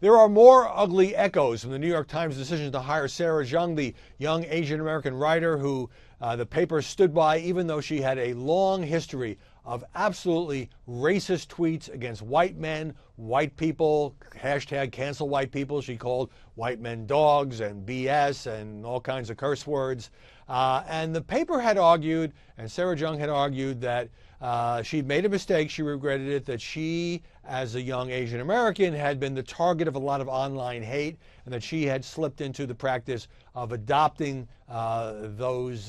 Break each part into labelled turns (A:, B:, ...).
A: There are more ugly echoes from the New York Times decision to hire Sarah Jeong, the young Asian American writer who the paper stood by, even though she had a long history of absolutely racist tweets against white men, white people, hashtag cancel white people. She called white men dogs and BS and all kinds of curse words. And the paper had argued, and Sarah Jeong had argued, that she'd made a mistake. She regretted it, that she, as a young Asian American, had been the target of a lot of online hate, and that she had slipped into the practice of adopting those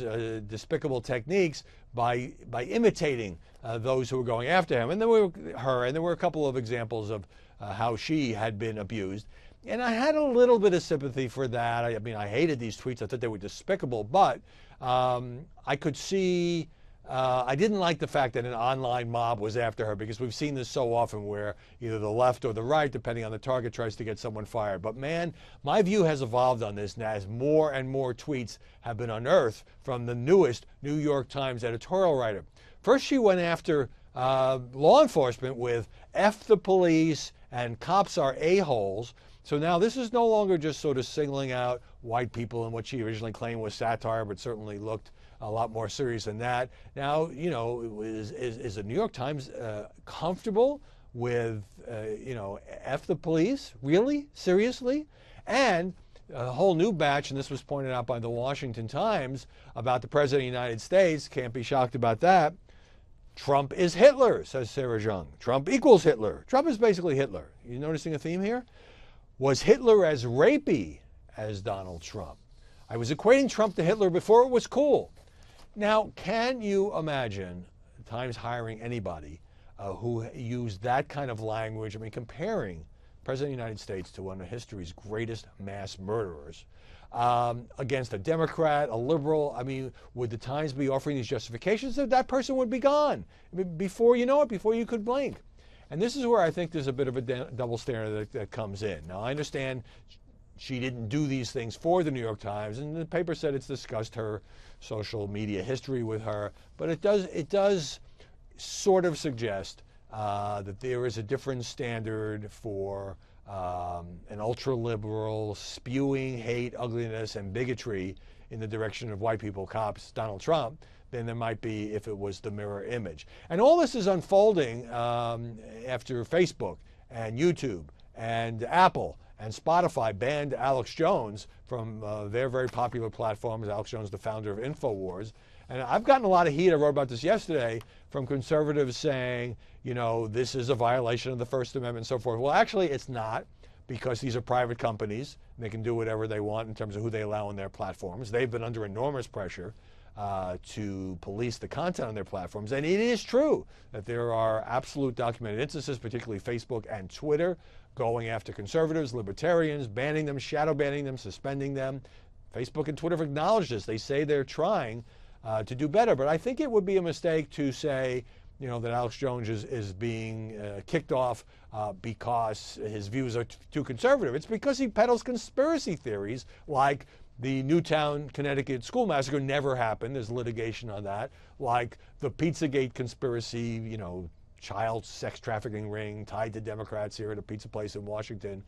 A: despicable techniques by imitating those who were going after him. And there were a couple of examples of how she had been abused. And I had a little bit of sympathy for that. I mean, I hated these tweets. I thought they were despicable. But I could see, I didn't like the fact that an online mob was after her, because we've seen this so often where either the left or the right, depending on the target, tries to get someone fired. But man, my view has evolved on this now as more and more tweets have been unearthed from the newest New York Times editorial writer. First, she went after law enforcement with F the police and cops are a-holes. So now this is no longer just sort of singling out white people and what she originally claimed was satire, but certainly looked a lot more serious than that. Now, you know, is the New York Times comfortable with, you know, F the police? Really? Seriously? And a whole new batch, and this was pointed out by the Washington Times, about the President of the United States. Can't be shocked about that. Trump is Hitler, says Sarah Jeong. Trump equals Hitler. Trump is basically Hitler. You noticing a theme here? Was Hitler as rapey as Donald Trump? I was equating Trump to Hitler before it was cool. Now, can you imagine Times hiring anybody who used that kind of language? I mean, comparing the President of the United States to one of history's greatest mass murderers against a Democrat, a liberal. I mean, would the Times be offering these justifications? That person would be gone before you know it, before you could blink. And this is where I think there's a bit of a double standard that comes in. Now, I understand she didn't do these things for the New York Times, and the paper said it's discussed her social media history with her, but it does sort of suggest that there is a different standard for an ultra-liberal spewing hate, ugliness, and bigotry in the direction of white people, cops, Donald Trump, than there might be if it was the mirror image. And all this is unfolding after Facebook and YouTube and Apple and Spotify banned Alex Jones from their very popular platforms. Alex Jones, the founder of InfoWars. And I've gotten a lot of heat, I wrote about this yesterday, from conservatives saying, you know, this is a violation of the First Amendment and so forth. Well, actually, it's not, because these are private companies. And they can do whatever they want in terms of who they allow on their platforms. They've been under enormous pressure to police the content on their platforms. And it is true that there are absolute documented instances, particularly Facebook and Twitter, going after conservatives, libertarians, banning them, shadow banning them, suspending them. Facebook and Twitter have acknowledged this. They say they're trying to do better. But I think it would be a mistake to say, you know, that Alex Jones is being kicked off because his views are too conservative. It's because he peddles conspiracy theories like the Newtown, Connecticut school massacre never happened. There's litigation on that. Like the Pizzagate conspiracy, you know, child sex trafficking ring tied to Democrats here at a pizza place in Washington,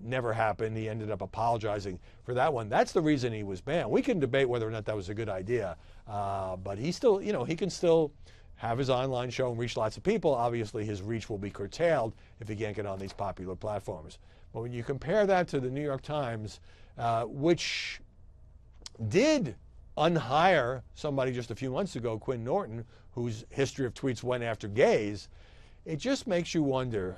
A: never happened. He ended up apologizing for that one. That's the reason he was banned. We can debate whether or not that was a good idea, but he still, you know, he can still have his online show and reach lots of people. Obviously, his reach will be curtailed if he can't get on these popular platforms. But when you compare that to the New York Times, which did unhire somebody just a few months ago, Quinn Norton, whose history of tweets went after gays, it just makes you wonder.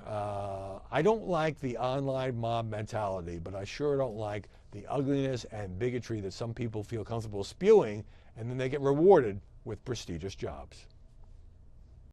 A: I don't like the online mob mentality, but I sure don't like the ugliness and bigotry that some people feel comfortable spewing, and then they get rewarded with prestigious jobs.